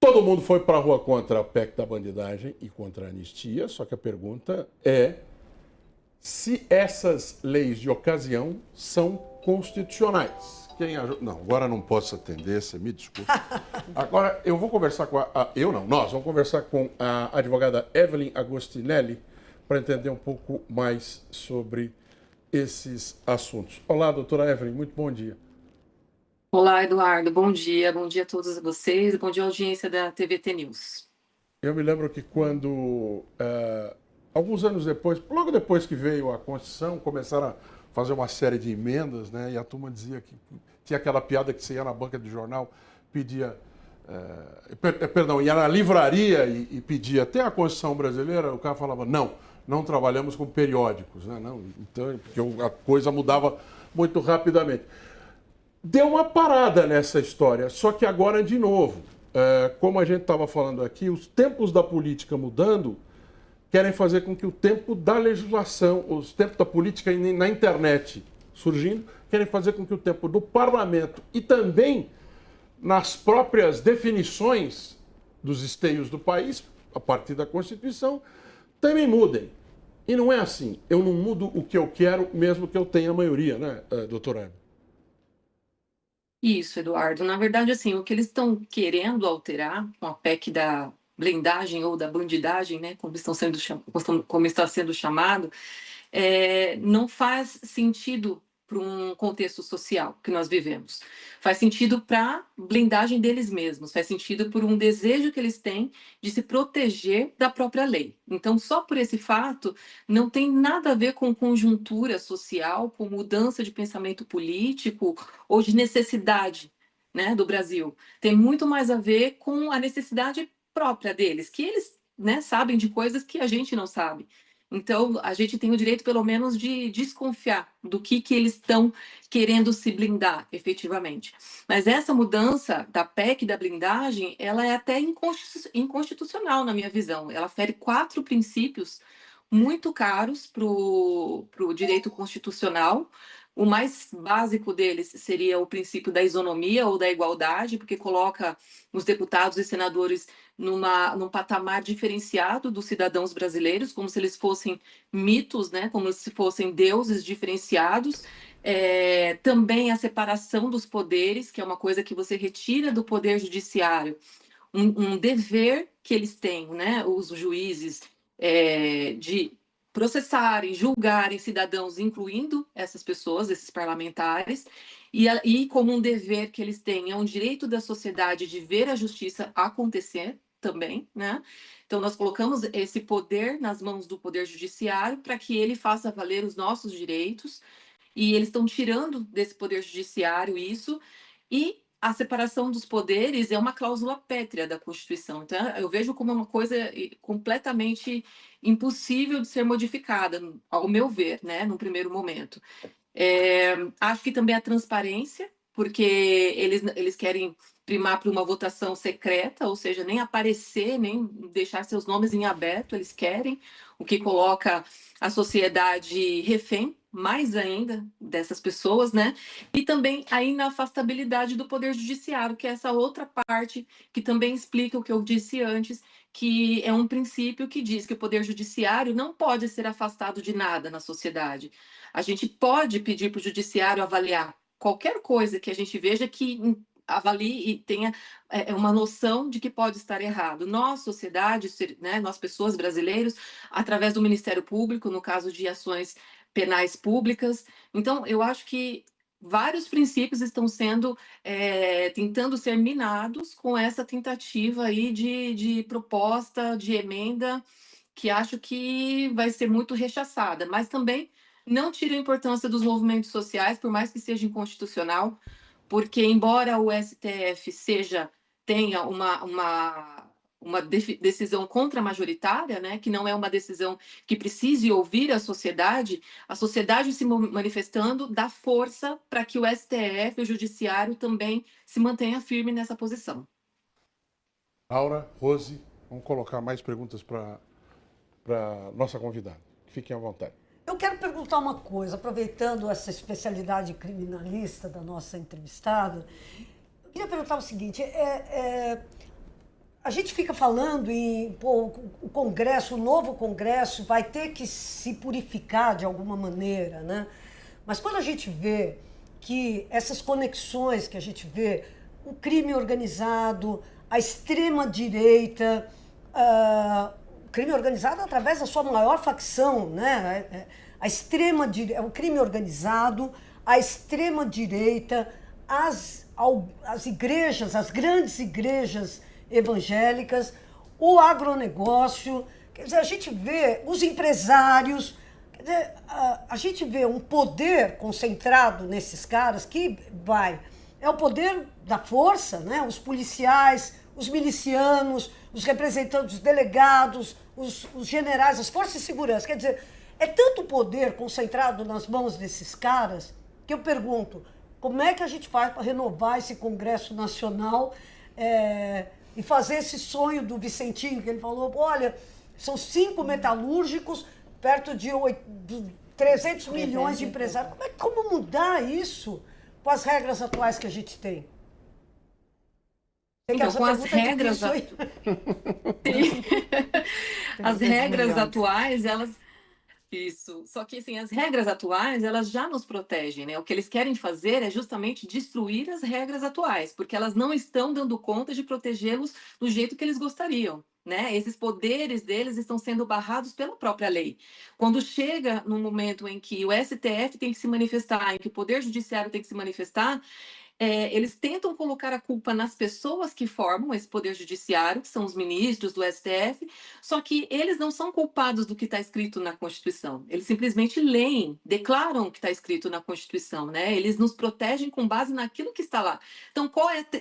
Todo mundo foi para a rua contra a PEC da bandidagem e contra a anistia, só que a pergunta é se essas leis de ocasião são constitucionais. Não, agora não posso atender, você me desculpa. Agora eu vou conversar com nós vamos conversar com a advogada Evelyn Agostinelli para entender um pouco mais sobre esses assuntos. Olá, doutora Evelyn, muito bom dia. Olá, Eduardo. Bom dia a todos vocês. Bom dia, audiência da TVT News. Eu me lembro que quando, alguns anos depois, logo depois que veio a Constituição, começaram a fazer uma série de emendas, né? E a turma dizia que tinha aquela piada que você ia na banca de jornal, pedia, ia na livraria e pedia, tem a Constituição brasileira? O cara falava, não trabalhamos com periódicos, né? Não, então, porque a coisa mudava muito rapidamente. Deu uma parada nessa história, só que agora de novo, como a gente estava falando aqui, os tempos da política mudando querem fazer com que o tempo da legislação, os tempos da política na internet surgindo, querem fazer com que o tempo do parlamento e também nas próprias definições dos esteios do país, a partir da Constituição, também mudem. E não é assim, eu não mudo o que eu quero, mesmo que eu tenha a maioria, né, doutora? Isso, Eduardo. Na verdade, assim, o que eles estão querendo alterar com a PEC da blindagem ou da bandidagem, né, como está sendo chamado, não faz sentido para um contexto social que nós vivemos. Faz sentido para a blindagem deles mesmos, faz sentido por um desejo que eles têm de se proteger da própria lei. Então, só por esse fato, não tem nada a ver com conjuntura social, com mudança de pensamento político ou de necessidade, né, do Brasil. Tem muito mais a ver com a necessidade própria deles, que eles, né, sabem de coisas que a gente não sabe. Então, a gente tem o direito, pelo menos, de desconfiar do que eles estão querendo se blindar, efetivamente. Mas essa mudança da PEC da blindagem, ela é até inconstitucional, na minha visão. Ela fere 4 princípios muito caros para o direito constitucional. O mais básico deles seria o princípio da isonomia ou da igualdade, porque coloca os deputados e senadores num patamar diferenciado dos cidadãos brasileiros, como se eles fossem mitos, né? Como se fossem deuses diferenciados. Também a separação dos poderes, que é uma coisa que você retira do poder judiciário, um dever que eles têm, né? Os juízes, de processarem, julgarem cidadãos, incluindo essas pessoas, esses parlamentares, e como um dever que eles têm, é um direito da sociedade de ver a justiça acontecer também, né? Então, nós colocamos esse poder nas mãos do Poder Judiciário para que ele faça valer os nossos direitos, e eles estão tirando desse Poder Judiciário isso, e a separação dos poderes é uma cláusula pétrea da Constituição. Então, eu vejo como uma coisa completamente impossível de ser modificada, ao meu ver, né, no primeiro momento. Acho que também a transparência, porque eles querem primar para uma votação secreta, ou seja, nem aparecer, nem deixar seus nomes em aberto, eles querem, o que coloca a sociedade refém, mais ainda, dessas pessoas, né? E também a inafastabilidade do Poder Judiciário, que é essa outra parte que também explica o que eu disse antes, que é um princípio que diz que o Poder Judiciário não pode ser afastado de nada na sociedade. A gente pode pedir para o judiciário avaliar qualquer coisa que a gente veja que avalie e tenha uma noção de que pode estar errado. Nós, sociedade, né, nós pessoas brasileiros, através do Ministério Público, no caso de ações penais públicas. Então, eu acho que vários princípios estão tentando ser minados com essa tentativa aí de proposta, de emenda, que acho que vai ser muito rechaçada, mas também não tira a importância dos movimentos sociais, por mais que seja inconstitucional, porque embora o STF tenha uma decisão contra-majoritária, né, que não é uma decisão que precise ouvir a sociedade se manifestando dá força para que o STF, o Judiciário, também se mantenha firme nessa posição. Laura, Rose, vamos colocar mais perguntas para nossa convidada. Fiquem à vontade. Eu quero perguntar uma coisa, aproveitando essa especialidade criminalista da nossa entrevistada, eu queria perguntar o seguinte, a gente fica falando em pô, o Congresso, o novo Congresso vai ter que se purificar de alguma maneira, né? Mas quando a gente vê que essas conexões que a gente vê, o crime organizado, a extrema-direita, o crime organizado através da sua maior facção, né? A extrema-direita, o crime organizado, a extrema-direita, as igrejas, as grandes igrejas evangélicas, o agronegócio, quer dizer, a gente vê os empresários, quer dizer, a gente vê um poder concentrado nesses caras que é o poder da força, né? Os policiais, os milicianos, os representantes, os delegados, os generais, as forças de segurança, quer dizer, é tanto poder concentrado nas mãos desses caras que eu pergunto, como é que a gente faz para renovar esse Congresso Nacional e fazer esse sonho do Vicentinho, que ele falou, olha, são 5 metalúrgicos perto de 300 milhões de empresários. Como mudar isso com as regras atuais que a gente tem? Então, com as regras... As regras atuais, elas... Isso. Só que, assim, as regras atuais, elas já nos protegem, né? O que eles querem fazer é justamente destruir as regras atuais, porque elas não estão dando conta de protegê-los do jeito que eles gostariam, né? Esses poderes deles estão sendo barrados pela própria lei. Quando chega no momento em que o STF tem que se manifestar, em que o Poder Judiciário tem que se manifestar, eles tentam colocar a culpa nas pessoas que formam esse poder judiciário, que são os ministros do STF, só que eles não são culpados do que está escrito na Constituição. Eles simplesmente leem, declaram o que está escrito na Constituição, né? Eles nos protegem com base naquilo que está lá. Então,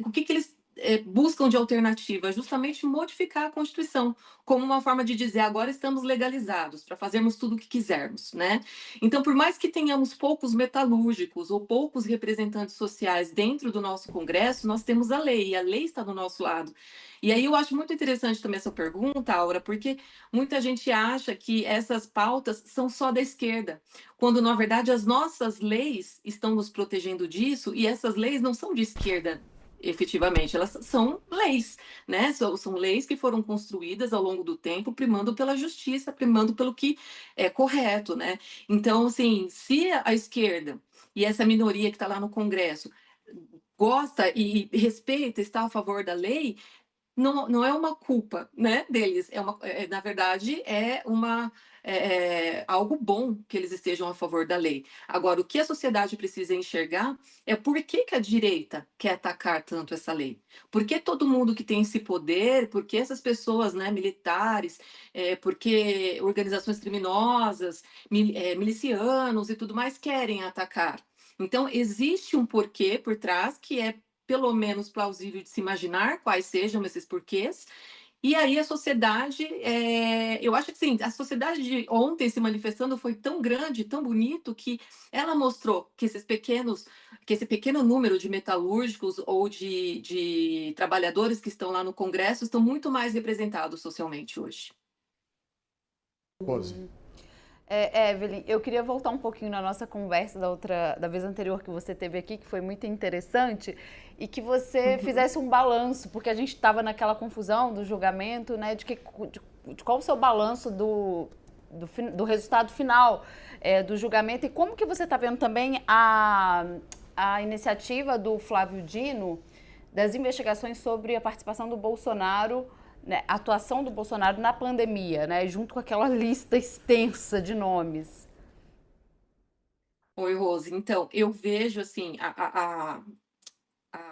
o que eles buscam de alternativa? Justamente modificar a Constituição, como uma forma de dizer, agora estamos legalizados para fazermos tudo o que quisermos, né? Então, por mais que tenhamos poucos metalúrgicos ou poucos representantes sociais dentro do nosso Congresso, nós temos a lei, e a lei está do nosso lado. E aí eu acho muito interessante também essa pergunta, Aura, porque muita gente acha que essas pautas são só da esquerda, quando, na verdade, as nossas leis estão nos protegendo disso, e essas leis não são de esquerda, efetivamente, elas são leis, né? São leis que foram construídas ao longo do tempo, primando pela justiça, primando pelo que é correto, né? Então, assim, se a esquerda e essa minoria que está lá no Congresso gosta e respeita, está a favor da lei, não é uma culpa, né, deles. Na verdade, algo bom que eles estejam a favor da lei. Agora, o que a sociedade precisa enxergar é por que a direita quer atacar tanto essa lei. Por que todo mundo que tem esse poder, por que essas pessoas, né, militares, por que organizações criminosas, milicianos e tudo mais querem atacar. Então, existe um porquê por trás que é pelo menos plausível de se imaginar quais sejam esses porquês. E aí a sociedade, eu acho que sim, a sociedade de ontem se manifestando foi tão grande, tão bonito, que ela mostrou que esse pequeno número de metalúrgicos ou de trabalhadores que estão lá no Congresso estão muito mais representados socialmente hoje. Pose. Evelyn, eu queria voltar um pouquinho na nossa conversa da vez anterior que você teve aqui, que foi muito interessante, e que você fizesse um balanço, porque a gente estava naquela confusão do julgamento, né, de qual o seu balanço do resultado final do julgamento, e como que você está vendo também a iniciativa do Flávio Dino das investigações sobre a participação do Bolsonaro, né, a atuação do Bolsonaro na pandemia, né, junto com aquela lista extensa de nomes. Oi, Rose. Então, eu vejo assim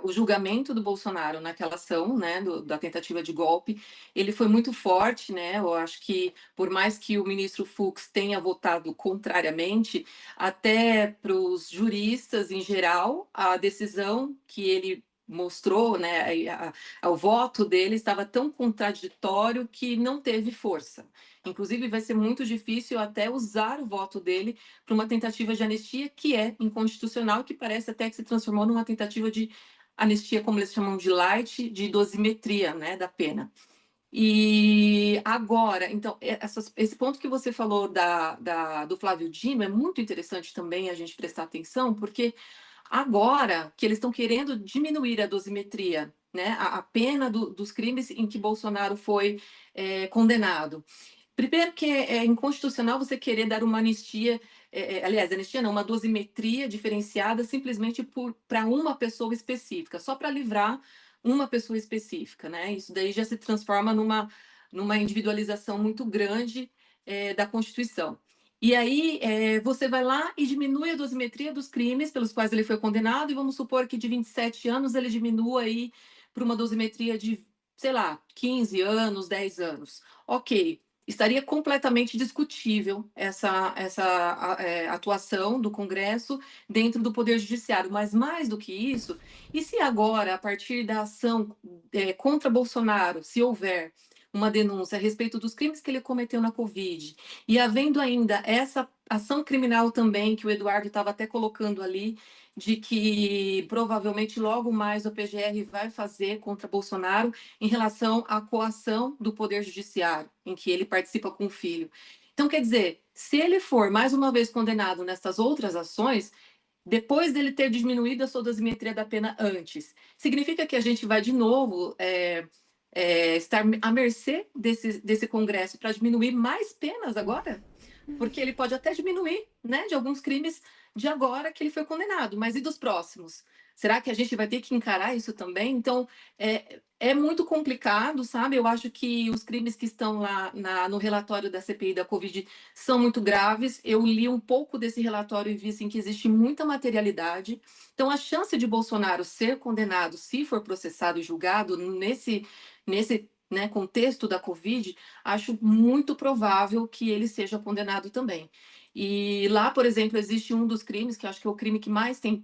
o julgamento do Bolsonaro naquela ação, né, da tentativa de golpe, ele foi muito forte, né? Eu acho que por mais que o ministro Fux tenha votado contrariamente, até para os juristas em geral, a decisão que ele mostrou, né, o voto dele estava tão contraditório que não teve força. Inclusive, vai ser muito difícil até usar o voto dele para uma tentativa de anistia que é inconstitucional, que parece até que se transformou numa tentativa de anistia, como eles chamam de light, de dosimetria, né, da pena. E agora, então, esse ponto que você falou do Flávio Dino é muito interessante também a gente prestar atenção, porque Agora que eles estão querendo diminuir a dosimetria, né, a pena dos crimes em que Bolsonaro foi condenado. Primeiro que é inconstitucional você querer dar uma anistia, aliás, anistia não, uma dosimetria diferenciada simplesmente para uma pessoa específica, só para livrar uma pessoa específica, né? Isso daí já se transforma numa individualização muito grande da Constituição. E aí você vai lá e diminui a dosimetria dos crimes pelos quais ele foi condenado, e vamos supor que de 27 anos ele diminua aí para uma dosimetria de, sei lá, 15 anos, 10 anos. Ok. Estaria completamente discutível essa atuação do Congresso dentro do Poder Judiciário. Mas, mais do que isso, e se agora, a partir da ação contra Bolsonaro, se houver uma denúncia a respeito dos crimes que ele cometeu na Covid, e havendo ainda essa ação criminal também, que o Eduardo estava até colocando ali, de que provavelmente logo mais o PGR vai fazer contra Bolsonaro em relação à coação do Poder Judiciário, em que ele participa com o filho. Então, quer dizer, se ele for mais uma vez condenado nessas outras ações, depois dele ter diminuído a sua dosimetria da pena antes, significa que a gente vai de novo estar à mercê desse Congresso para diminuir mais penas agora? Porque ele pode até diminuir, né, de alguns crimes de agora que ele foi condenado, mas e dos próximos? Será que a gente vai ter que encarar isso também? Então, é muito complicado, sabe? Eu acho que os crimes que estão lá no relatório da CPI da Covid são muito graves. Eu li um pouco desse relatório e vi assim, que existe muita materialidade. Então, a chance de Bolsonaro ser condenado, se for processado e julgado nesse né, contexto da Covid, acho muito provável que ele seja condenado também. E lá, por exemplo, existe um dos crimes, que eu acho que é o crime que mais tem,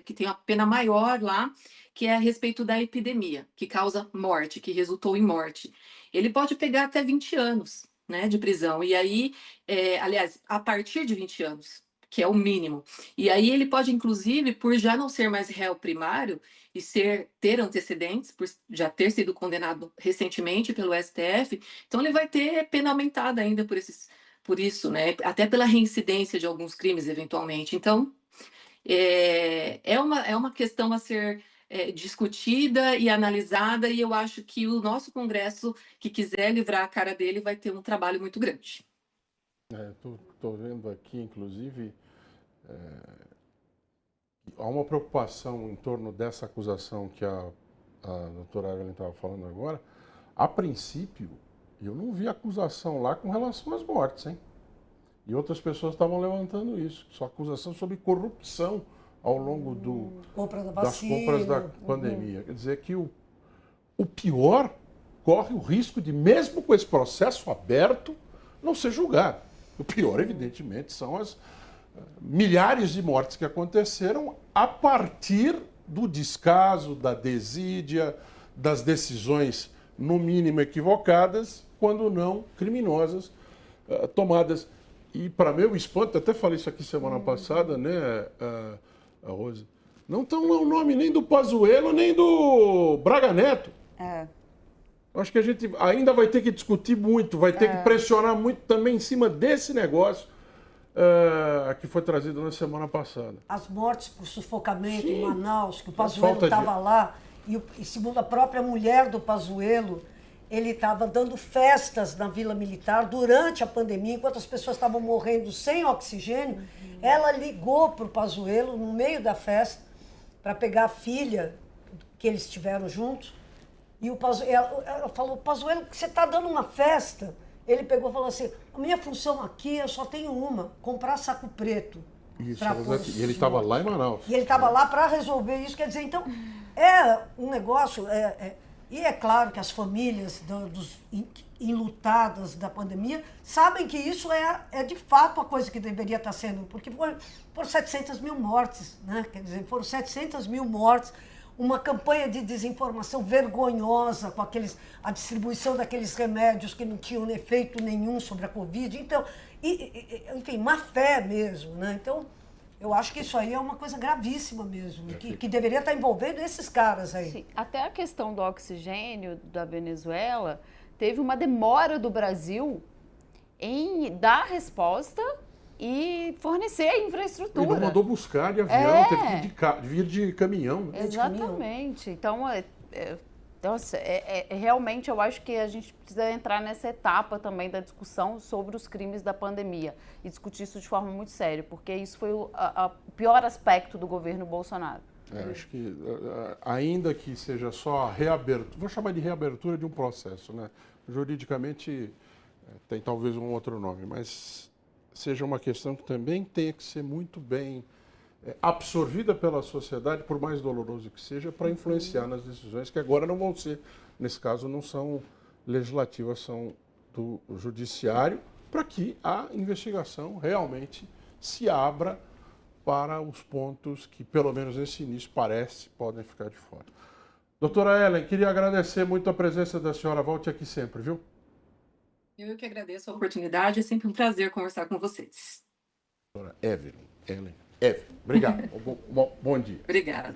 que tem a pena maior lá, que é a respeito da epidemia, que causa morte, que resultou em morte. Ele pode pegar até 20 anos, né, de prisão. E aí, aliás, a partir de 20 anos, que é o mínimo. E aí ele pode, inclusive, por já não ser mais réu primário e ter antecedentes, por já ter sido condenado recentemente pelo STF, então ele vai ter pena aumentada ainda por isso, né? Até pela reincidência de alguns crimes, eventualmente. Então, é uma questão a ser discutida e analisada, e eu acho que o nosso Congresso, que quiser livrar a cara dele, vai ter um trabalho muito grande. Estou vendo aqui, inclusive, há uma preocupação em torno dessa acusação que a doutora Evelyn estava falando agora. A princípio, eu não vi acusação lá com relação às mortes, hein? E outras pessoas estavam levantando isso. Só acusação sobre corrupção ao longo das compras da pandemia. Quer dizer que o pior corre o risco de, mesmo com esse processo aberto, não ser julgado. O pior, evidentemente, são as milhares de mortes que aconteceram a partir do descaso, da desídia, das decisões, no mínimo, equivocadas, quando não criminosas, tomadas. E, para meu espanto, até falei isso aqui semana passada, né, a Rose, não estão o nome nem do Pazuello, nem do Braga Neto. Acho que a gente ainda vai ter que discutir muito, vai ter que pressionar muito também em cima desse negócio que foi trazido na semana passada. As mortes por sufocamento em Manaus, que o Pazuello estava lá, e segundo a própria mulher do Pazuello, ele estava dando festas na Vila Militar durante a pandemia, enquanto as pessoas estavam morrendo sem oxigênio. Ela ligou para o Pazuello no meio da festa para pegar a filha, que eles tiveram juntos, e ela falou: Pazuello, você está dando uma festa? Ele pegou e falou assim: a minha função aqui eu só tenho uma, comprar saco preto. Isso, e ele estava lá em Manaus. E ele estava lá para resolver isso, quer dizer, então, é um negócio, e é claro que as famílias dos enlutadas da pandemia sabem que isso é de fato a coisa que deveria estar sendo, porque foram 700 mil mortes, né? Quer dizer, foram 700 mil mortes, uma campanha de desinformação vergonhosa com a distribuição daqueles remédios que não tinham efeito nenhum sobre a Covid. Então, enfim, má fé mesmo, né? Então, eu acho que isso aí é uma coisa gravíssima mesmo, que deveria estar envolvendo esses caras aí. Sim, até a questão do oxigênio da Venezuela, teve uma demora do Brasil em dar resposta e fornecer a infraestrutura. Ele não mandou buscar de avião, teve que vir de caminhão. Né? Exatamente. Então, nossa, realmente eu acho que a gente precisa entrar nessa etapa também da discussão sobre os crimes da pandemia e discutir isso de forma muito séria, porque isso foi o pior aspecto do governo Bolsonaro. Acho que, ainda que seja só a reabertura, vou chamar de reabertura de um processo, né? Juridicamente tem talvez um outro nome, mas seja uma questão que também tenha que ser muito bem absorvida pela sociedade, por mais doloroso que seja, para influenciar nas decisões que agora não vão ser, nesse caso, não são legislativas, são do judiciário, para que a investigação realmente se abra para os pontos que, pelo menos nesse início, podem ficar de fora. Doutora Ellen, queria agradecer muito a presença da senhora. Volte aqui sempre, viu? Eu que agradeço a oportunidade, é sempre um prazer conversar com vocês. Doutora Evelyn, obrigado. Bom dia. Obrigada.